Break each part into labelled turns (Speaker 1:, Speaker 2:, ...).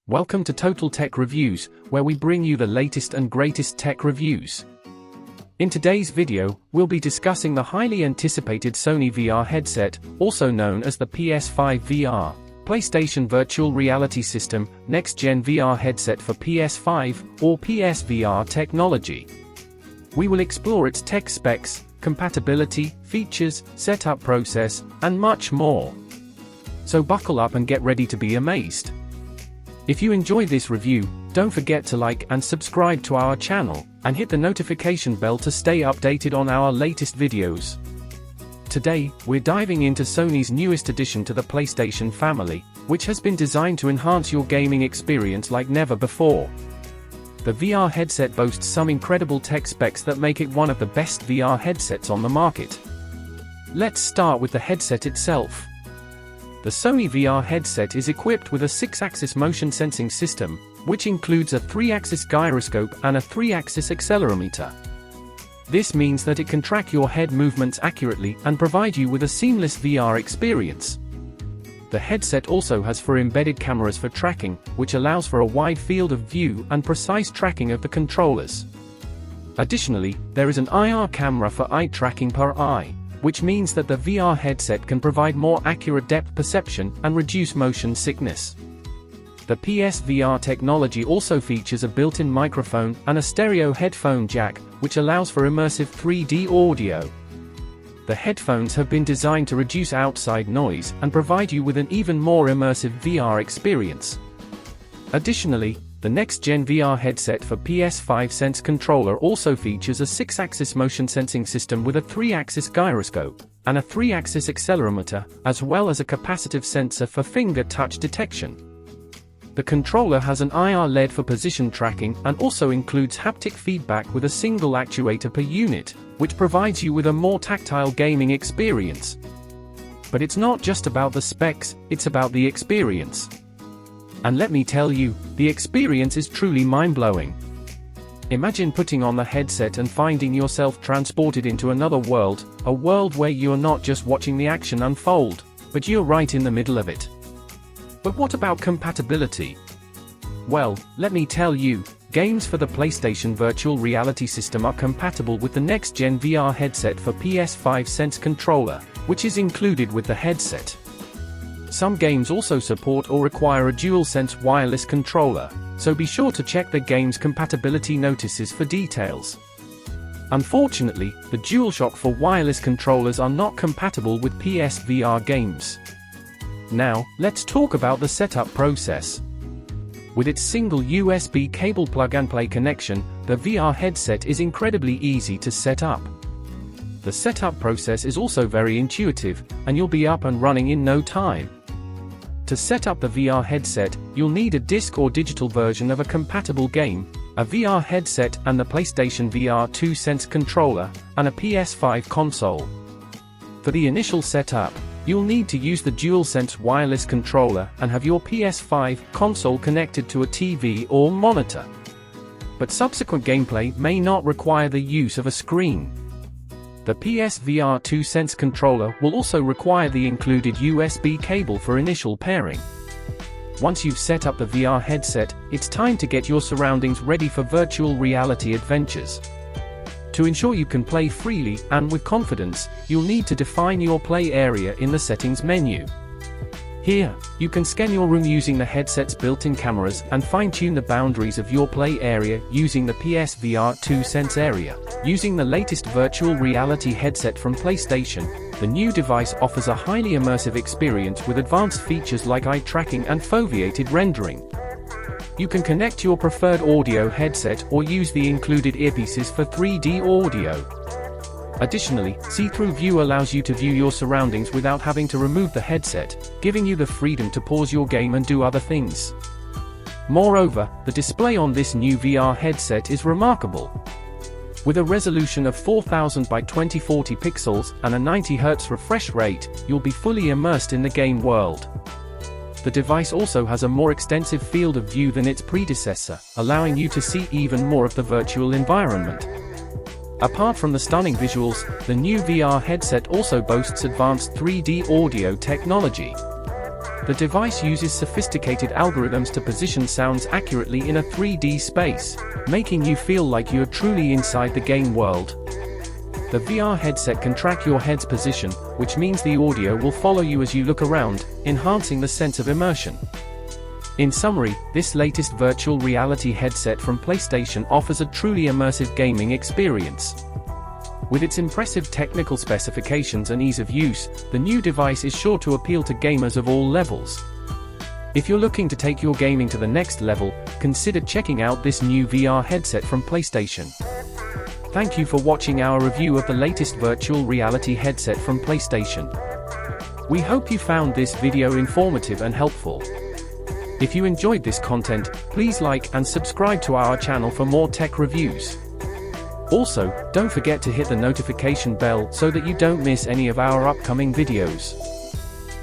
Speaker 1: Welcome to Total Tech Reviews, where we bring you the latest and greatest tech reviews. In today's video, we'll be discussing the highly anticipated Sony VR headset, also known as the PS5 VR, PlayStation Virtual Reality System, Nex Gen VR headset for PS5, or PSVR technology. We will explore its tech specs, compatibility, features, setup process, and much more. So buckle up and get ready to be amazed. If you enjoy this review, don't forget to like and subscribe to our channel, and hit the notification bell to stay updated on our latest videos. Today, we're diving into Sony's newest addition to the PlayStation family, which has been designed to enhance your gaming experience like never before. The VR headset boasts some incredible tech specs that make it one of the best VR headsets on the market. Let's start with the headset itself. The Sony VR headset is equipped with a 6-axis motion sensing system, which includes a 3-axis gyroscope and a 3-axis accelerometer. This means that it can track your head movements accurately and provide you with a seamless VR experience. The headset also has embedded cameras for tracking, which allows for a wide field of view and precise tracking of the controllers. Additionally, there is an IR camera for eye tracking per eye, which means that the VR headset can provide more accurate depth perception and reduce motion sickness. The PSVR technology also features a built-in microphone and a stereo headphone jack, which allows for immersive 3D audio. The headphones have been designed to reduce outside noise and provide you with an even more immersive VR experience. Additionally, the Nex Gen VR headset for PS5 Sense controller also features a 6-axis motion sensing system with a 3-axis gyroscope and a 3-axis accelerometer, as well as a capacitive sensor for finger touch detection. The controller has an IR LED for position tracking and also includes haptic feedback with a single actuator per unit, which provides you with a more tactile gaming experience. But it's not just about the specs, it's about the experience. And let me tell you, the experience is truly mind-blowing. Imagine putting on the headset and finding yourself transported into another world, a world where you're not just watching the action unfold, but you're right in the middle of it. But what about compatibility? Well, let me tell you, games for the PlayStation Virtual Reality System are compatible with the Nex Gen VR headset for PS5 Sense controller, which is included with the headset. Some games also support or require a DualSense wireless controller, so be sure to check the game's compatibility notices for details. Unfortunately, the DualShock 4 wireless controllers are not compatible with PSVR games. Now, let's talk about the setup process. With its single USB cable plug-and-play connection, the VR headset is incredibly easy to set up. The setup process is also very intuitive, and you'll be up and running in no time. To set up the VR headset, you'll need a disc or digital version of a compatible game, a VR headset and the PlayStation VR2 Sense controller, and a PS5 console. For the initial setup, you'll need to use the DualSense wireless controller and have your PS5 console connected to a TV or monitor. But subsequent gameplay may not require the use of a screen. The PSVR2 Sense controller will also require the included USB cable for initial pairing. Once you've set up the VR headset, it's time to get your surroundings ready for virtual reality adventures. To ensure you can play freely and with confidence, you'll need to define your play area in the settings menu. Here, you can scan your room using the headset's built-in cameras and fine-tune the boundaries of your play area using the PSVR2 Sense area. Using the latest virtual reality headset from PlayStation, the new device offers a highly immersive experience with advanced features like eye tracking and foveated rendering. You can connect your preferred audio headset or use the included earpieces for 3D audio. Additionally, see-through view allows you to view your surroundings without having to remove the headset, giving you the freedom to pause your game and do other things. Moreover, the display on this new VR headset is remarkable. With a resolution of 4000 by 2040 pixels and a 90 Hz refresh rate, you'll be fully immersed in the game world. The device also has a more extensive field of view than its predecessor, allowing you to see even more of the virtual environment. Apart from the stunning visuals, the new VR headset also boasts advanced 3D audio technology. The device uses sophisticated algorithms to position sounds accurately in a 3D space, making you feel like you're truly inside the game world. The VR headset can track your head's position, which means the audio will follow you as you look around, enhancing the sense of immersion. In summary, this latest virtual reality headset from PlayStation offers a truly immersive gaming experience. With its impressive technical specifications and ease of use, the new device is sure to appeal to gamers of all levels. If you're looking to take your gaming to the next level, consider checking out this new VR headset from PlayStation. Thank you for watching our review of the latest virtual reality headset from PlayStation. We hope you found this video informative and helpful. If you enjoyed this content, please like and subscribe to our channel for more tech reviews. Also, don't forget to hit the notification bell so that you don't miss any of our upcoming videos.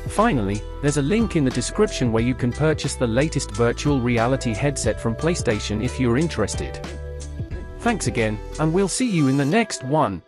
Speaker 1: Finally, there's a link in the description where you can purchase the latest virtual reality headset from PlayStation if you're interested. Thanks again, and we'll see you in the next one.